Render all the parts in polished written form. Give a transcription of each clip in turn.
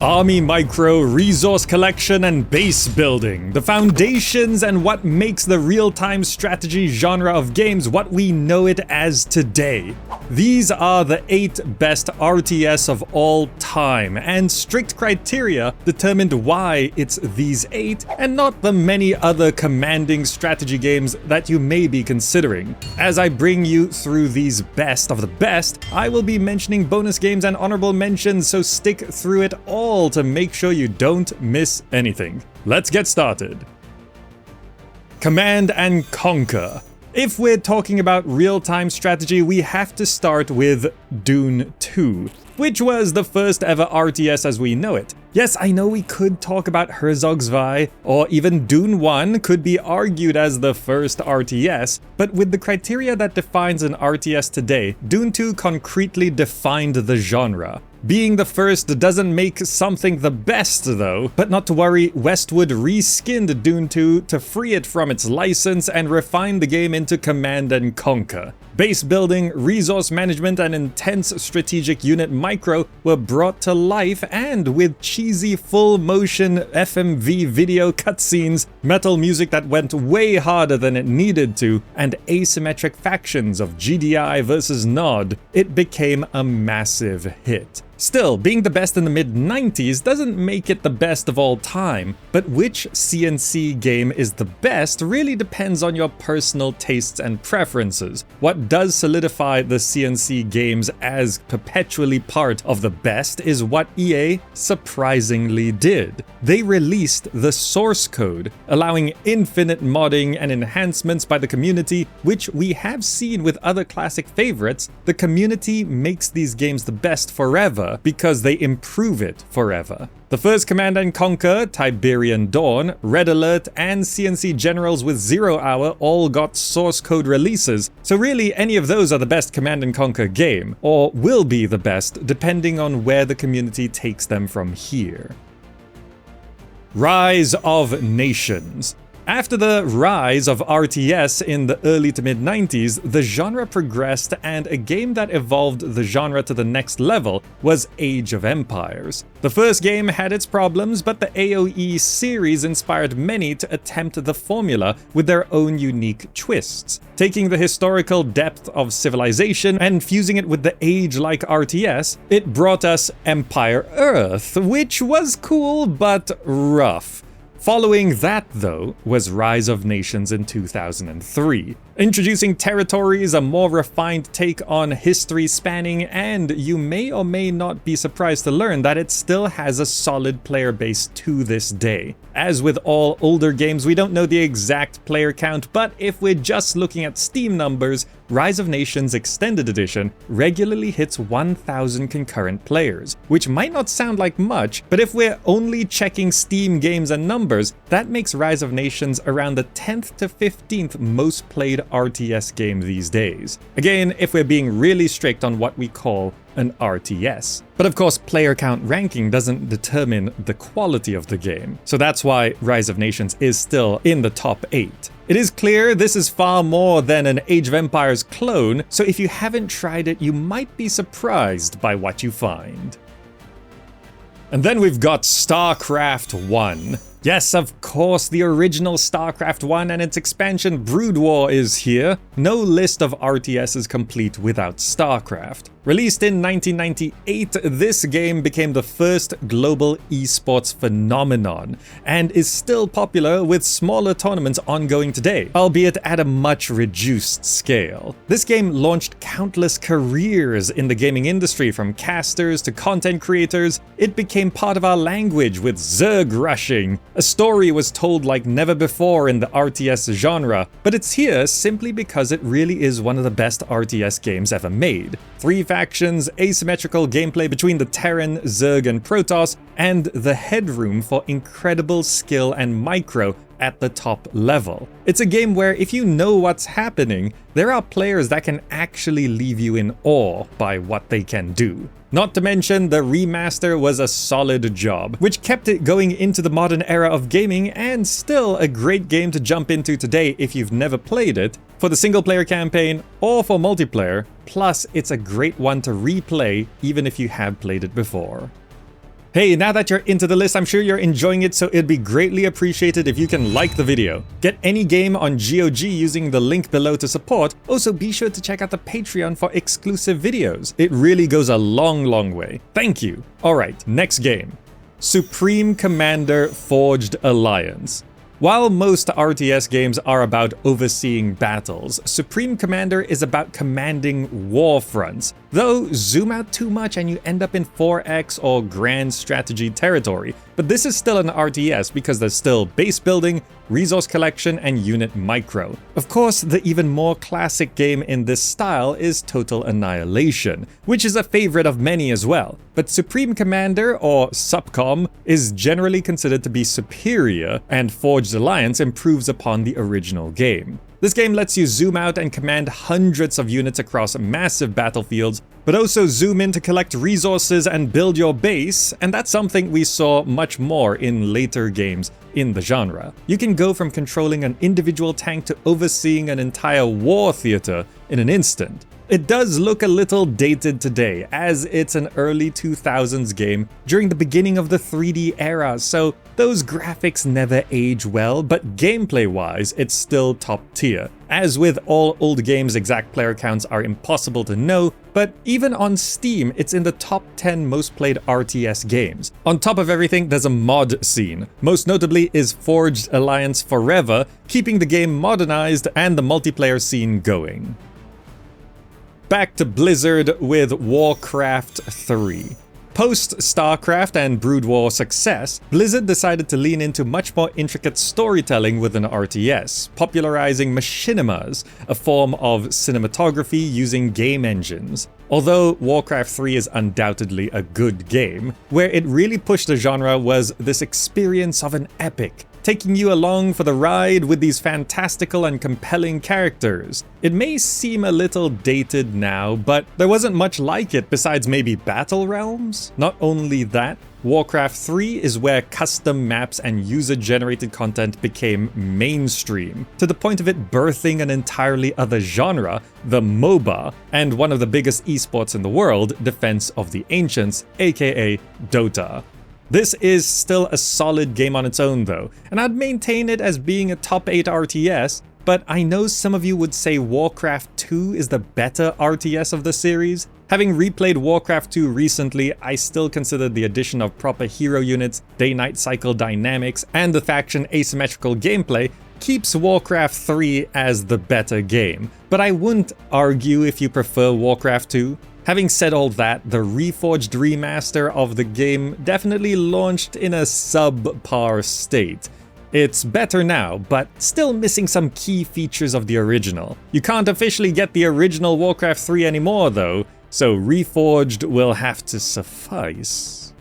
Army micro, resource collection, and base building. The foundations and what makes the real-time strategy genre of games what we know it as today. These are the 8 best RTS of all time, and strict criteria determined why it's these 8 and not the many other commanding strategy games that you may be considering. As I bring you through these best of the best, I will be mentioning bonus games and honorable mentions, so stick through it all to make sure you don't miss anything. Let's get started. Command and Conquer. If we're talking about real-time strategy, we have to start with Dune 2, which was the first ever RTS as we know it. Yes, I know we could talk about Herzog Zwei, or even Dune 1 could be argued as the first RTS, but with the criteria that defines an RTS today, Dune 2 concretely defined the genre. Being the first doesn't make something the best though, but not to worry, Westwood reskinned Dune 2 to free it from its license and refine the game into Command and Conquer. Base building, resource management, and intense strategic unit micro were brought to life, and with cheesy full-motion FMV video cutscenes, metal music that went way harder than it needed to, and asymmetric factions of GDI versus Nod, it became a massive hit. Still, being the best in the mid-90s doesn't make it the best of all time, but which CNC game is the best really depends on your personal tastes and preferences. What does solidify the CNC games as perpetually part of the best is what EA surprisingly did. They released the source code, allowing infinite modding and enhancements by the community, which we have seen with other classic favorites. The community makes these games the best forever, because they improve it forever. The first Command and Conquer, Tiberian Dawn, Red Alert, and CNC Generals with 0 Hour all got source code releases, so really any of those are the best Command and Conquer game, or will be the best depending on where the community takes them from here. Rise of Nations. After the rise of RTS in the early to mid-90s, the genre progressed, and a game that evolved the genre to the next level was Age of Empires. The first game had its problems, but the AoE series inspired many to attempt the formula with their own unique twists, taking the historical depth of civilization and fusing it with the age-like RTS. It brought us Empire Earth, which was cool but rough. Following that, though, was Rise of Nations in 2003, introducing territories, a more refined take on history spanning, and you may or may not be surprised to learn that it still has a solid player base to this day. As with all older games, we don't know the exact player count, but if we're just looking at Steam numbers, Rise of Nations Extended Edition regularly hits 1,000 concurrent players, which might not sound like much, but if we're only checking Steam games and numbers, that makes Rise of Nations around the 10th to 15th most played RTS game these days. Again, if we're being really strict on what we call an RTS. But of course, player count ranking doesn't determine the quality of the game, so that's why Rise of Nations is still in the top 8. It is clear this is far more than an Age of Empires clone, so if you haven't tried it, you might be surprised by what you find. And then we've got Starcraft 1. Yes, of course, the original Starcraft 1 and its expansion Brood War is here. No list of RTS is complete without Starcraft. Released in 1998, this game became the first global esports phenomenon, and is still popular with smaller tournaments ongoing today, albeit at a much reduced scale. This game launched countless careers in the gaming industry, from casters to content creators. It became part of our language with Zerg rushing. A story was told like never before in the RTS genre, but it's here simply because it really is one of the best RTS games ever made. 3 factions, asymmetrical gameplay between the Terran, Zerg, and Protoss, and the headroom for incredible skill and micro at the top level. It's a game where if you know what's happening, there are players that can actually leave you in awe by what they can do. Not to mention, the remaster was a solid job, which kept it going into the modern era of gaming, and still a great game to jump into today if you've never played it, for the single player campaign or for multiplayer. Plus, it's a great one to replay even if you have played it before. Hey, now that you're into the list, I'm sure you're enjoying it, so it'd be greatly appreciated if you can like the video. Get any game on GOG using the link below to support. Also, be sure to check out the Patreon for exclusive videos. It really goes a long way. Thank you. Alright, next game. Supreme Commander Forged Alliance. While most RTS games are about overseeing battles, Supreme Commander is about commanding war fronts. Though, zoom out too much and you end up in 4X or grand strategy territory. But this is still an RTS because there's still base building, resource collection, and unit micro. Of course, the even more classic game in this style is Total Annihilation, which is a favorite of many as well. But Supreme Commander, or SUPCOM, is generally considered to be superior, and Forged Alliance improves upon the original game. This game lets you zoom out and command hundreds of units across massive battlefields, but also zoom in to collect resources and build your base, and that's something we saw much more in later games in the genre. You can go from controlling an individual tank to overseeing an entire war theater in an instant. It does look a little dated today, as it's an early 2000s game during the beginning of the 3D era, so those graphics never age well, but gameplay-wise, it's still top tier. As with all old games, exact player counts are impossible to know, but even on Steam, it's in the top 10 most played RTS games. On top of everything, there's a mod scene. Most notably is Forged Alliance Forever, keeping the game modernized and the multiplayer scene going. Back to Blizzard with Warcraft 3. Post Starcraft and Brood War success, Blizzard decided to lean into much more intricate storytelling with an RTS, popularizing machinimas, a form of cinematography using game engines. Although Warcraft 3 is undoubtedly a good game, where it really pushed the genre was this experience of an epic, taking you along for the ride with these fantastical and compelling characters. It may seem a little dated now, but there wasn't much like it besides maybe Battle Realms. Not only that, Warcraft 3 is where custom maps and user-generated content became mainstream, to the point of it birthing an entirely other genre, the MOBA, and one of the biggest esports in the world, Defense of the Ancients, aka Dota. This is still a solid game on its own though, and I'd maintain it as being a top 8 RTS, but I know some of you would say Warcraft 2 is the better RTS of the series. Having replayed Warcraft 2 recently, I still consider the addition of proper hero units, day-night cycle dynamics, and the faction asymmetrical gameplay keeps Warcraft 3 as the better game, but I wouldn't argue if you prefer Warcraft 2. Having said all that, the reforged remaster of the game definitely launched in a subpar state. It's better now, but still missing some key features of the original. You can't officially get the original Warcraft 3 anymore though, so reforged will have to suffice.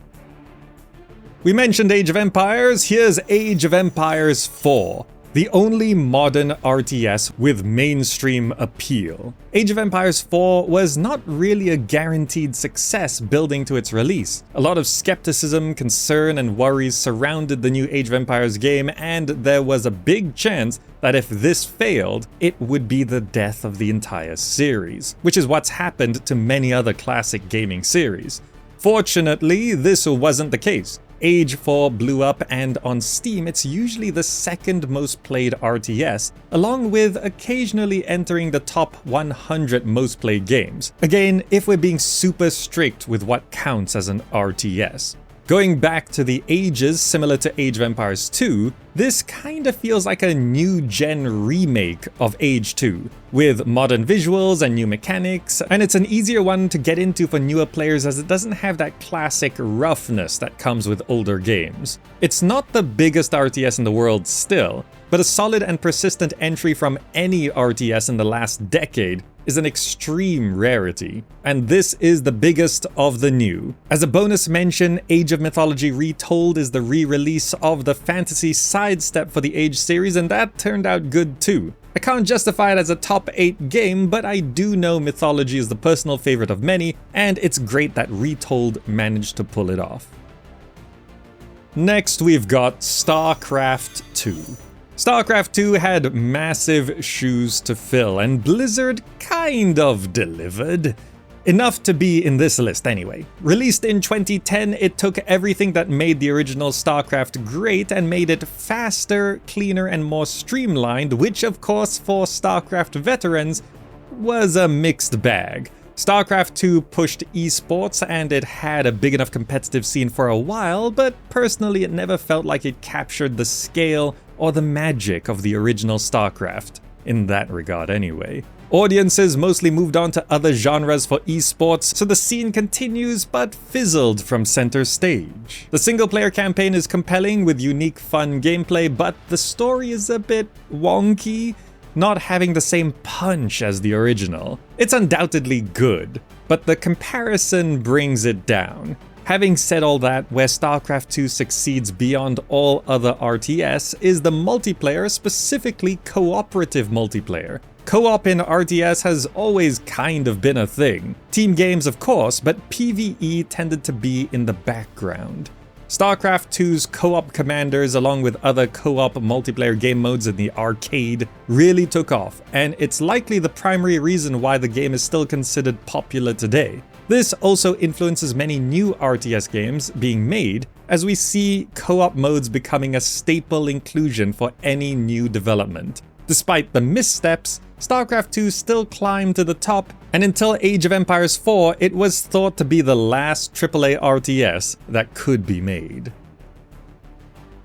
We mentioned Age of Empires, here's Age of Empires 4. The only modern RTS with mainstream appeal. Age of Empires 4 was not really a guaranteed success building to its release. A lot of skepticism, concern, and worries surrounded the new Age of Empires game, and there was a big chance that if this failed, it would be the death of the entire series, which is what's happened to many other classic gaming series. Fortunately, this wasn't the case. Age 4 blew up, and on Steam it's usually the second most played RTS, along with occasionally entering the top 100 most played games. Again, if we're being super strict with what counts as an RTS. Going back to the ages similar to Age of Empires 2, this kinda feels like a new-gen remake of Age 2, with modern visuals and new mechanics, and it's an easier one to get into for newer players as it doesn't have that classic roughness that comes with older games. It's not the biggest RTS in the world still, but a solid and persistent entry from any RTS in the last decade is an extreme rarity, and this is the biggest of the new. As a bonus mention, Age of Mythology Retold is the re-release of the fantasy sidestep for the Age series, and that turned out good too. I can't justify it as a top 8 game, but I do know Mythology is the personal favorite of many, and it's great that Retold managed to pull it off. Next we've got Starcraft 2. Starcraft 2 had massive shoes to fill, and Blizzard kind of delivered. Enough to be in this list anyway. Released in 2010, it took everything that made the original Starcraft great and made it faster, cleaner, and more streamlined, which of course for Starcraft veterans was a mixed bag. Starcraft 2 pushed esports and it had a big enough competitive scene for a while, but personally it never felt like it captured the scale or the magic of the original Starcraft, in that regard anyway. Audiences mostly moved on to other genres for esports, so the scene continues but fizzled from center stage. The single-player campaign is compelling with unique fun gameplay, but the story is a bit wonky, not having the same punch as the original. It's undoubtedly good, but the comparison brings it down. Having said all that, where StarCraft 2 succeeds beyond all other RTS is the multiplayer, specifically cooperative multiplayer. Co-op in RTS has always kind of been a thing. Team games of course, but PvE tended to be in the background. StarCraft 2's co-op commanders, along with other co-op multiplayer game modes in the arcade, really took off, and it's likely the primary reason why the game is still considered popular today. This also influences many new RTS games being made, as we see co-op modes becoming a staple inclusion for any new development. Despite the missteps, StarCraft 2 still climbed to the top, and until Age of Empires 4, it was thought to be the last AAA RTS that could be made.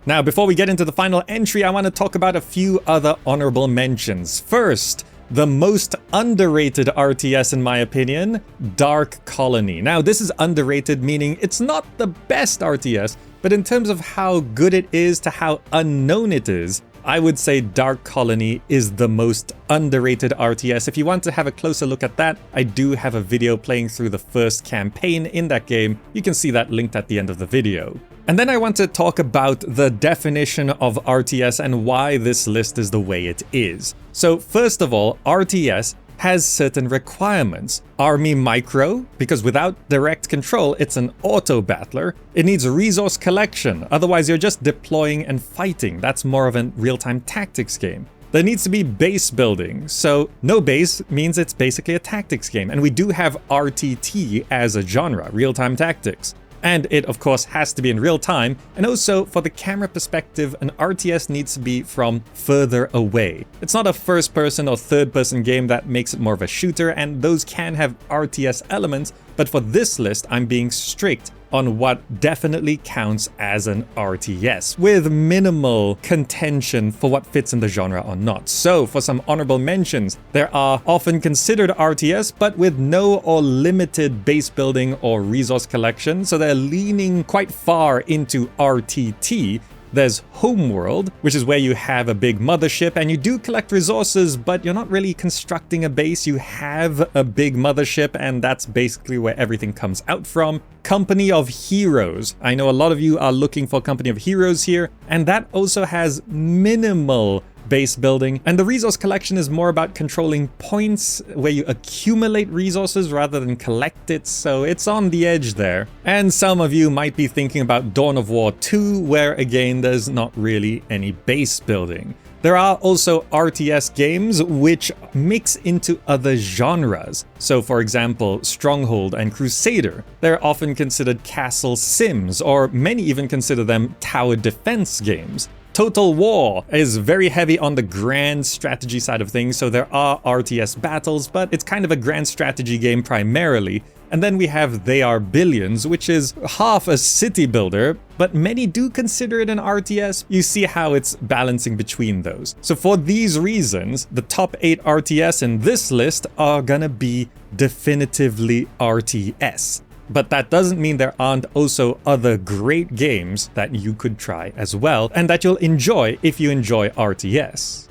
Now, before we get into the final entry, I want to talk about a few other honorable mentions. First, the most underrated RTS in my opinion, Dark Colony. Now, this is underrated, meaning it's not the best RTS, but in terms of how good it is to how unknown it is, I would say Dark Colony is the most underrated RTS. If you want to have a closer look at that, I do have a video playing through the first campaign in that game. You can see that linked at the end of the video. And then I want to talk about the definition of RTS and why this list is the way it is. So first of all, RTS has certain requirements. Army micro, because without direct control, it's an auto battler. It needs resource collection, otherwise you're just deploying and fighting. That's more of a real-time tactics game. There needs to be base building, so no base means it's basically a tactics game, and we do have RTT as a genre, real-time tactics. And it of course has to be in real time, and also for the camera perspective, an RTS needs to be from further away. It's not a first person or third person game that makes it more of a shooter, and those can have RTS elements, but for this list I'm being strict on what definitely counts as an RTS, with minimal contention for what fits in the genre or not. So for some honorable mentions, there are often considered RTS, but with no or limited base building or resource collection, so they're leaning quite far into RTT. There's Homeworld, which is where you have a big mothership and you do collect resources, but you're not really constructing a base. You have a big mothership and that's basically where everything comes out from. Company of Heroes. I know a lot of you are looking for Company of Heroes here, and that also has minimal base building, and the resource collection is more about controlling points where you accumulate resources rather than collect it, so it's on the edge there. And some of you might be thinking about Dawn of War 2, where again there's not really any base building. There are also RTS games which mix into other genres. So for example, Stronghold and Crusader. They're often considered castle sims, or many even consider them tower defense games. Total War is very heavy on the grand strategy side of things, so there are RTS battles, but it's kind of a grand strategy game primarily. And then we have They Are Billions, which is half a city builder, but many do consider it an RTS. You see how it's balancing between those. So for these reasons, the top 8 RTS in this list are gonna be definitively RTS. But that doesn't mean there aren't also other great games that you could try as well, and that you'll enjoy if you enjoy RTS.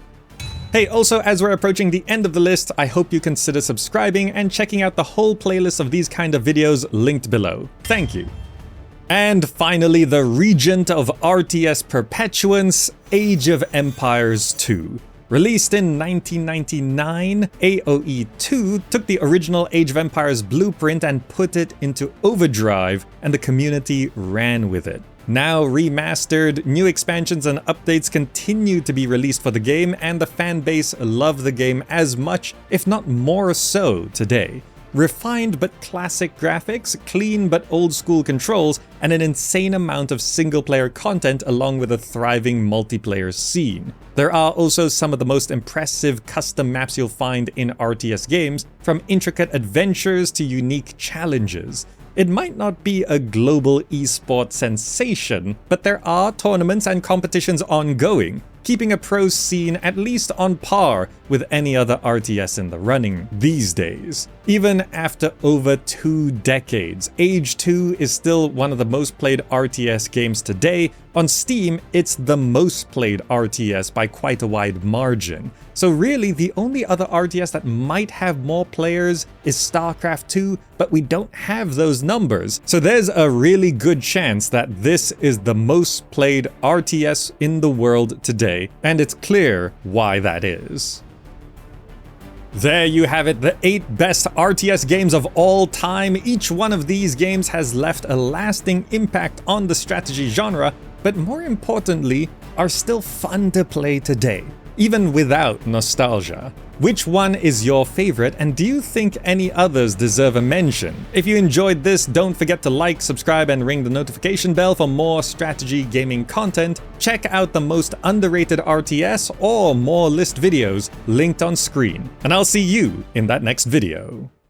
Hey, also, as we're approaching the end of the list, I hope you consider subscribing and checking out the whole playlist of these kind of videos linked below. Thank you. And finally, the regent of RTS perpetuance, Age of Empires 2. Released in 1999, AOE 2 took the original Age of Empires blueprint and put it into overdrive, and the community ran with it. Now remastered, new expansions and updates continue to be released for the game, and the fan base love the game as much, if not more so, today. refined but classic graphics, clean but old-school controls, and an insane amount of single-player content along with a thriving multiplayer scene. There are also some of the most impressive custom maps you'll find in RTS games, from intricate adventures to unique challenges. It might not be a global esports sensation, but there are tournaments and competitions ongoing, keeping a pro scene at least on par with any other RTS in the running these days. Even after over 2 decades, Age 2 is still one of the most played RTS games today. On Steam, it's the most played RTS by quite a wide margin. So really, the only other RTS that might have more players is Starcraft 2, but we don't have those numbers. So there's a really good chance that this is the most played RTS in the world today, and it's clear why that is. There you have it, the 8 best RTS games of all time. Each one of these games has left a lasting impact on the strategy genre, but more importantly, are still fun to play today, even without nostalgia. Which one is your favorite, and do you think any others deserve a mention? If you enjoyed this, don't forget to like, subscribe, and ring the notification bell for more strategy gaming content. Check out the most underrated RTS or more list videos linked on screen. And I'll see you in that next video.